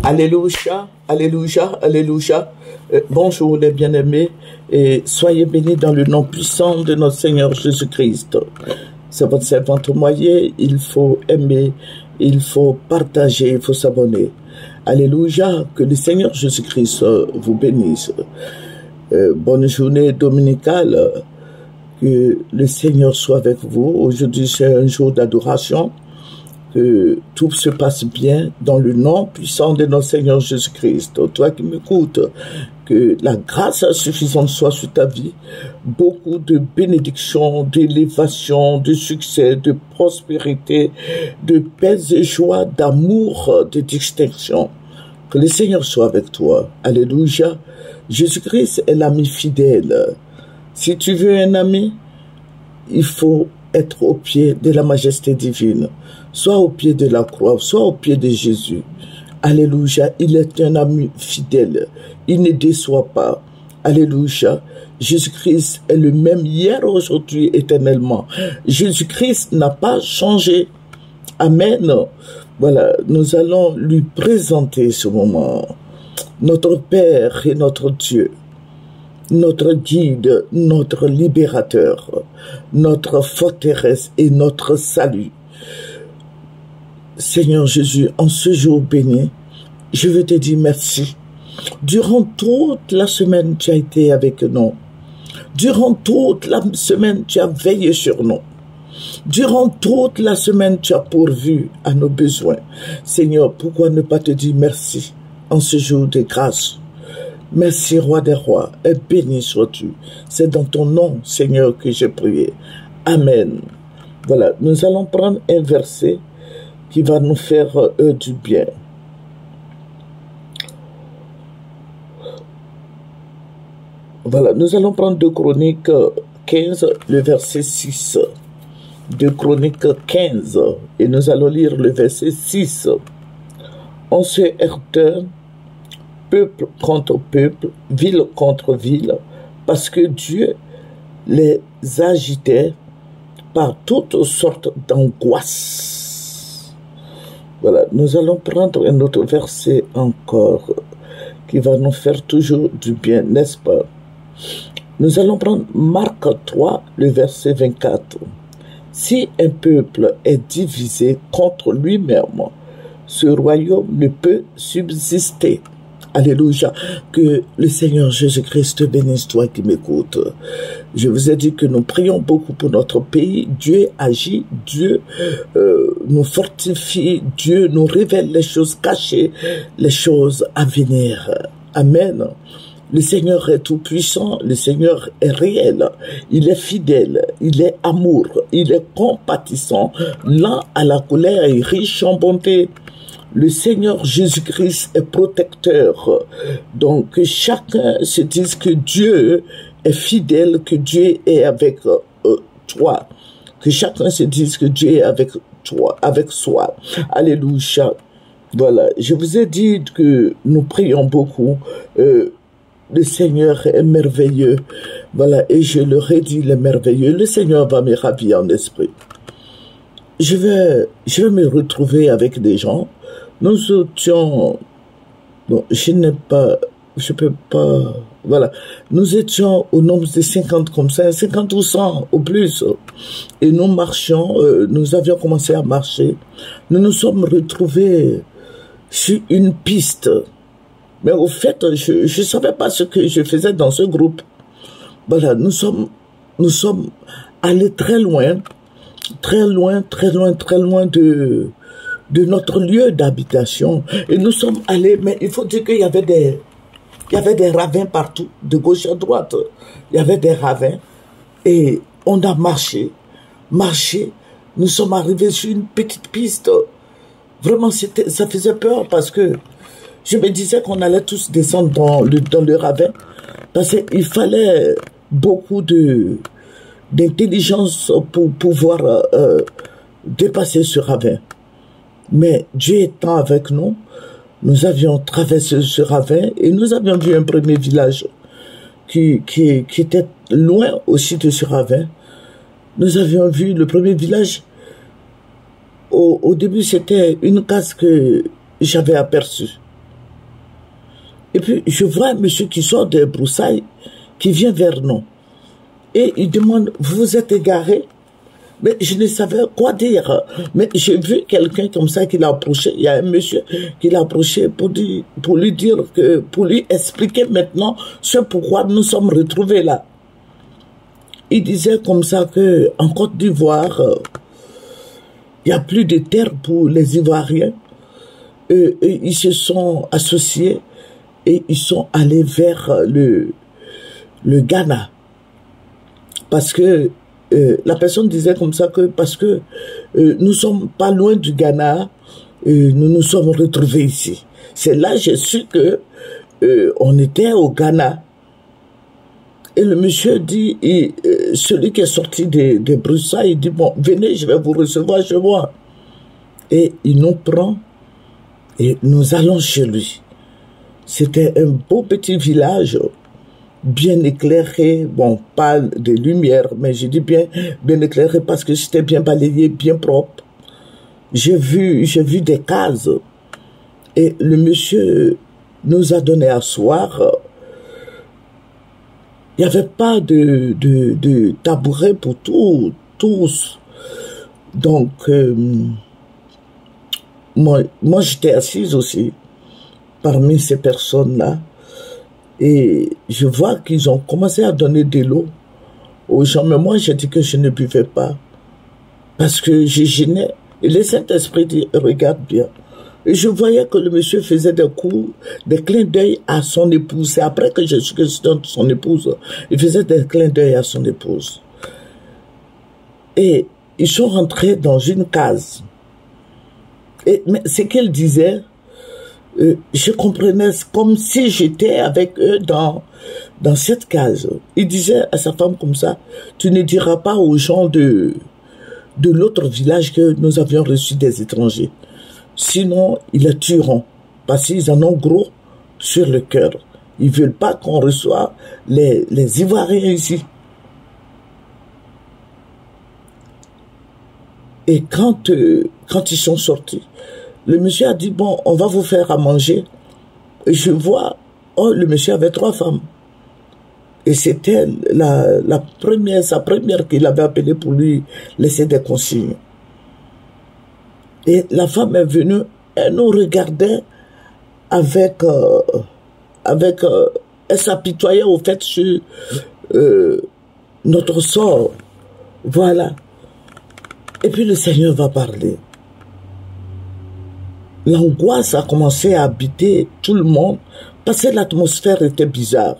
Alléluia, alléluia, alléluia. Bonjour les bien-aimés et soyez bénis dans le nom puissant de notre Seigneur Jésus-Christ. C'est votre servante Moyer, il faut aimer, il faut partager, il faut s'abonner. Alléluia, que le Seigneur Jésus-Christ vous bénisse. Bonne journée dominicale, que le Seigneur soit avec vous. Aujourd'hui c'est un jour d'adoration. Que tout se passe bien dans le nom puissant de notre Seigneur Jésus-Christ. Toi qui m'écoutes, que la grâce suffisante soit sur ta vie, beaucoup de bénédictions, d'élévation, de succès, de prospérité, de paix et joie, d'amour, de distinction. Que le Seigneur soit avec toi. Alléluia. Jésus-Christ est l'ami fidèle. Si tu veux un ami, il faut être au pied de la majesté divine, soit au pied de la croix, soit au pied de Jésus. Alléluia, il est un ami fidèle, il ne déçoit pas. Alléluia, Jésus-Christ est le même hier, aujourd'hui, éternellement. Jésus-Christ n'a pas changé. Amen. Voilà, nous allons lui présenter ce moment. Notre Père et notre Dieu, notre guide, notre libérateur, notre forteresse et notre salut. Seigneur Jésus, en ce jour béni, je veux te dire merci. Durant toute la semaine, tu as été avec nous. Durant toute la semaine, tu as veillé sur nous. Durant toute la semaine, tu as pourvu à nos besoins. Seigneur, pourquoi ne pas te dire merci en ce jour de grâce? Merci, Roi des rois, et béni sois-tu. C'est dans ton nom, Seigneur, que j'ai prié. Amen. Voilà, nous allons prendre un verset qui va nous faire du bien. Voilà, nous allons prendre 2 Chroniques 15, le verset 6. 2 Chroniques 15, et nous allons lire le verset 6. On se heurte peuple contre peuple, ville contre ville, parce que Dieu les agitait par toutes sortes d'angoisses. Voilà, nous allons prendre un autre verset encore, qui va nous faire toujours du bien, n'est-ce pas? Nous allons prendre Marc 3, le verset 24. Si un peuple est divisé contre lui-même, ce royaume ne peut subsister. Alléluia, que le Seigneur Jésus-Christ te bénisse, toi qui m'écoutes. Je vous ai dit que nous prions beaucoup pour notre pays. Dieu agit, Dieu nous fortifie, Dieu nous révèle les choses cachées, les choses à venir. Amen. Le Seigneur est tout-puissant, le Seigneur est réel, il est fidèle, il est amour, il est compatissant, lent à la colère et riche en bonté. Le Seigneur Jésus-Christ est protecteur. Donc, que chacun se dise que Dieu est fidèle, que Dieu est avec toi. Que chacun se dise que Dieu est avec toi, avec soi. Alléluia. Voilà. Je vous ai dit que nous prions beaucoup. Le Seigneur est merveilleux. Voilà. Et je le redis, il est merveilleux. Le Seigneur va me ravir en esprit. Je vais me retrouver avec des gens. Nous étions, bon, je peux pas, voilà. Nous étions au nombre de 50 comme ça, 50 ou 100 au plus. Et nous marchions, nous avions commencé à marcher. Nous nous sommes retrouvés sur une piste. Mais au fait, je savais pas ce que je faisais dans ce groupe. Voilà, nous sommes allés très loin de notre lieu d'habitation. Et nous sommes allés, mais il faut dire qu'il y avait des ravins partout, de gauche à droite. Il y avait des ravins. Et on a marché. Nous sommes arrivés sur une petite piste. Vraiment, ça faisait peur parce que je me disais qu'on allait tous descendre dans le ravin. Parce qu'il fallait beaucoup d'intelligence pour pouvoir dépasser ce ravin. Mais Dieu étant avec nous, nous avions traversé ce ravin et nous avions vu un premier village qui était loin aussi de ce ravin. Nous avions vu le premier village. Au début, c'était une case que j'avais aperçue. Et puis, je vois un monsieur qui sort des broussailles, qui vient vers nous. Et il demande, vous vous êtes égaré? Mais je ne savais quoi dire. Mais j'ai vu quelqu'un comme ça qui l'a approché. Il y a un monsieur qui l'a approché pour lui dire que, pour lui expliquer maintenant ce pourquoi nous sommes retrouvés là. Il disait comme ça que en Côte d'Ivoire, il n'y a plus de terre pour les Ivoiriens. Et ils se sont associés et ils sont allés vers le Ghana. Parce que la personne disait comme ça que parce que nous sommes pas loin du Ghana, nous nous sommes retrouvés ici. C'est là que j'ai su que on était au Ghana. Et le monsieur dit, celui qui est sorti de Bruxelles, il dit, bon, venez, je vais vous recevoir chez moi. Et il nous prend et nous allons chez lui. C'était un beau petit village, bien éclairé, bon, pas de lumière, mais je dis bien éclairé parce que c'était bien balayé, bien propre. J'ai vu des cases et le monsieur nous a donné à soir. Il n'y avait pas de tabouret pour tous. Donc, moi j'étais assise aussi parmi ces personnes-là. Et je vois qu'ils ont commencé à donner de l'eau aux gens. Mais moi, j'ai dit que je ne buvais pas. Parce que je gênais. Et le Saint-Esprit dit, regarde bien. Et je voyais que le monsieur faisait des coups, des clins d'œil à son épouse. C'est après que je suis que c'était son épouse. Il faisait des clins d'œil à son épouse. Et ils sont rentrés dans une case. Mais ce qu'elle disait, je comprenais comme si j'étais avec eux dans cette case. Il disait à sa femme comme ça, tu ne diras pas aux gens de l'autre village que nous avions reçu des étrangers. Sinon, ils les tueront. Parce qu'ils en ont gros sur le cœur. Ils ne veulent pas qu'on reçoive les Ivoiriens ici. Et quand ils sont sortis, le monsieur a dit, bon, on va vous faire à manger. Et je vois, oh, le monsieur avait 3 femmes. Et c'était sa première qu'il avait appelée pour lui laisser des consignes. Et la femme est venue, elle nous regardait elle s'apitoyait au fait sur notre sort. Voilà. Et puis le Seigneur va parler. L'angoisse a commencé à habiter tout le monde parce que l'atmosphère était bizarre.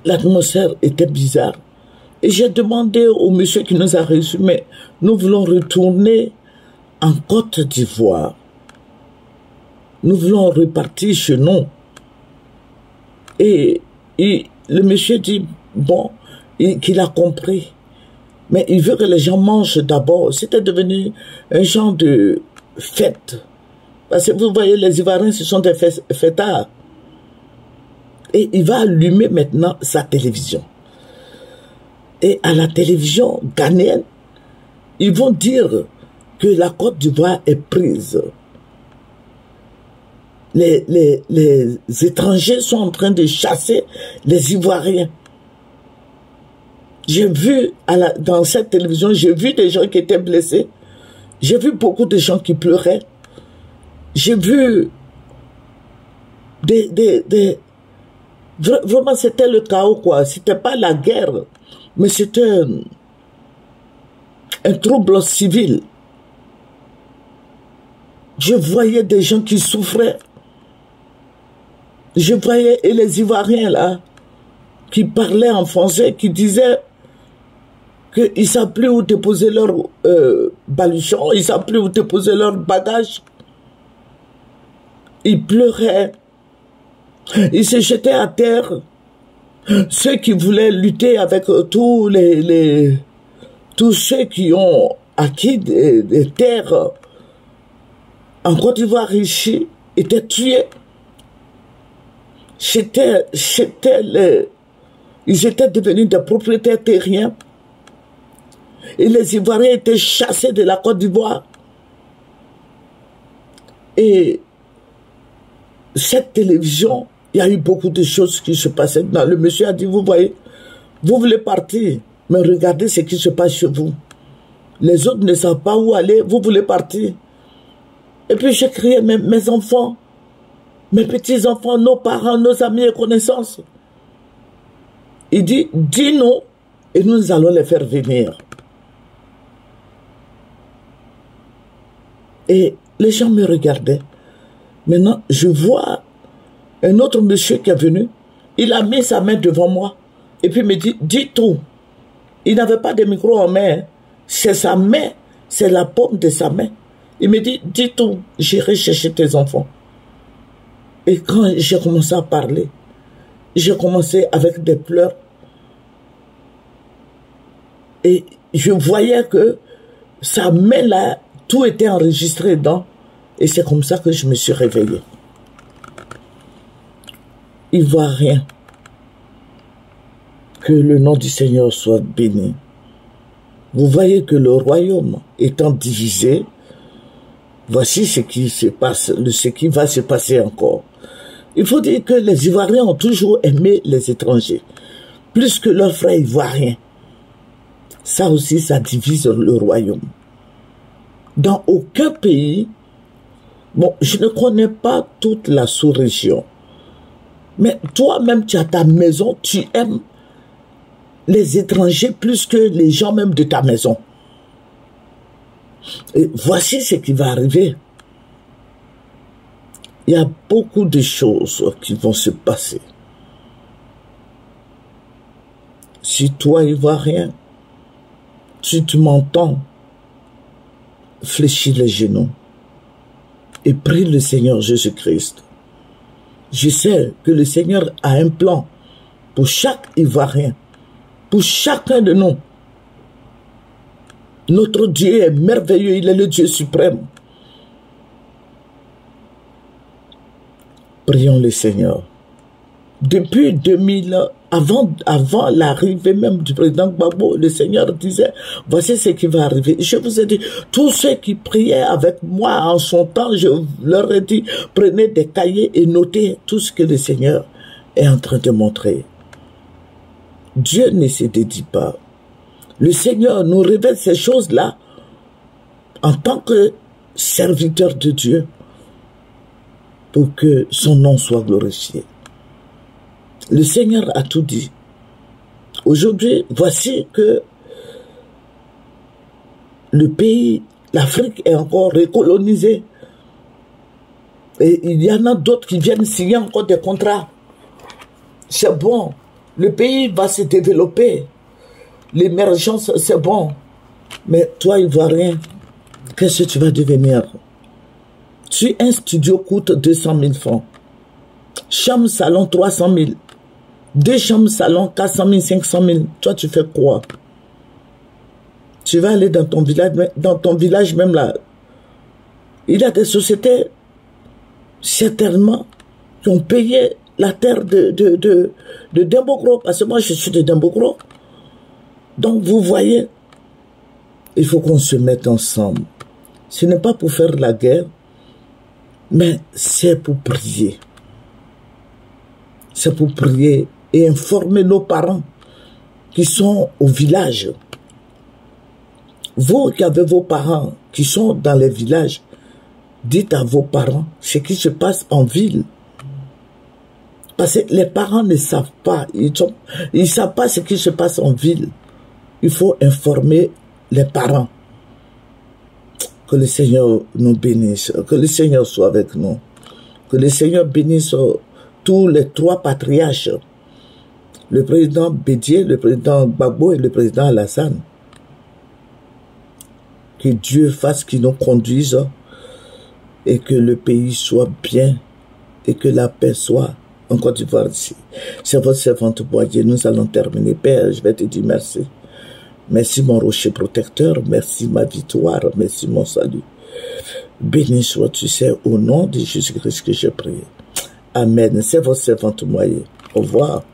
L'atmosphère était bizarre. Et j'ai demandé au monsieur qui nous a reçus, mais nous voulons retourner en Côte d'Ivoire. Nous voulons repartir chez nous. Et le monsieur dit, bon, qu'il a compris. Mais il veut que les gens mangent d'abord. C'était devenu un genre de fête. Parce que vous voyez, les Ivoiriens, ce sont des fêtards. Et il va allumer maintenant sa télévision. Et à la télévision ghanéenne, ils vont dire que la Côte d'Ivoire est prise. Les étrangers sont en train de chasser les Ivoiriens. J'ai vu dans cette télévision, j'ai vu des gens qui étaient blessés. J'ai vu beaucoup de gens qui pleuraient. J'ai vu vraiment, c'était le chaos, quoi. C'était pas la guerre, mais c'était un trouble civil. Je voyais des gens qui souffraient. Je voyais et les Ivoiriens, là, qui parlaient en français, qui disaient qu'ils ne savent plus où déposer leurs baluchons, ils ne savent plus où déposer leurs bagages. Ils pleuraient. Ils se jetaient à terre. Ceux qui voulaient lutter avec tous ceux qui ont acquis des terres en Côte d'Ivoire ici étaient tués. Ils étaient devenus des propriétaires terriens. Et les Ivoiriens étaient chassés de la Côte d'Ivoire. Et cette télévision, il y a eu beaucoup de choses qui se passaient. Le monsieur a dit, vous voyez, vous voulez partir, mais regardez ce qui se passe chez vous. Les autres ne savent pas où aller, vous voulez partir. Et puis j'ai crié, mes enfants, mes petits-enfants, nos parents, nos amis et connaissances. Il dit, dis-nous, et nous allons les faire venir. Et les gens me regardaient. Maintenant, je vois un autre monsieur qui est venu. Il a mis sa main devant moi. Et puis il me dit, dis tout. Il n'avait pas de micro en main. C'est sa main. C'est la paume de sa main. Il me dit, dis tout. J'irai chercher tes enfants. Et quand j'ai commencé à parler, j'ai commencé avec des pleurs. Et je voyais que sa main là, tout était enregistré dedans. Et c'est comme ça que je me suis réveillé. Il ne voit rien. Que le nom du Seigneur soit béni. Vous voyez que le royaume étant divisé, voici ce qui se passe, ce qui va se passer encore. Il faut dire que les Ivoiriens ont toujours aimé les étrangers, plus que leurs frères ivoiriens. Ça aussi, ça divise le royaume. Dans aucun pays, bon, je ne connais pas toute la sous-région, mais toi-même, tu as ta maison, tu aimes les étrangers plus que les gens même de ta maison. Et voici ce qui va arriver. Il y a beaucoup de choses qui vont se passer. Si toi, Ivoirien, si tu m'entends, fléchis les genoux et prie le Seigneur Jésus-Christ. Je sais que le Seigneur a un plan pour chaque Ivoirien, pour chacun de nous. Notre Dieu est merveilleux, il est le Dieu suprême. Prions le Seigneur. Depuis 2000, avant l'arrivée même du président Gbagbo, le Seigneur disait, voici ce qui va arriver. Je vous ai dit, tous ceux qui priaient avec moi en son temps, je leur ai dit, prenez des cahiers et notez tout ce que le Seigneur est en train de montrer. Dieu ne se dédie pas. Le Seigneur nous révèle ces choses-là en tant que serviteur de Dieu pour que son nom soit glorifié. Le Seigneur a tout dit. Aujourd'hui, voici que le pays, l'Afrique est encore recolonisée. Et il y en a d'autres qui viennent signer encore des contrats. C'est bon. Le pays va se développer. L'émergence, c'est bon. Mais toi, Ivoirien, qu'est-ce que tu vas devenir? Si un studio coûte 200 000 francs, chambre salon 300 000, 2 chambres salon 400 000, 500 000, toi tu fais quoi? Tu vas aller dans ton village même là. Il y a des sociétés, certainement, qui ont payé la terre de Dembogro, parce que moi je suis de Dembogro. Donc vous voyez, il faut qu'on se mette ensemble. Ce n'est pas pour faire la guerre, mais c'est pour prier. C'est pour prier et informer nos parents qui sont au village. Vous qui avez vos parents qui sont dans les villages, dites à vos parents ce qui se passe en ville. Parce que les parents ne savent pas, ils ne savent pas ce qui se passe en ville. Il faut informer les parents. Que le Seigneur nous bénisse, que le Seigneur soit avec nous, que le Seigneur bénisse tous les 3 patriarches, le président Bédié, le président Gbagbo et le président Alassane. Que Dieu fasse qu'il nous conduise et que le pays soit bien et que la paix soit en Côte d'Ivoire ici. C'est votre servante Boyer, nous allons terminer. Père, je vais te dire merci. Merci mon rocher protecteur, merci ma victoire, merci mon salut. Béni sois-tu, c'est au nom de Jésus-Christ que j'ai prié. Amen. C'est votre servante Boyer. Au revoir.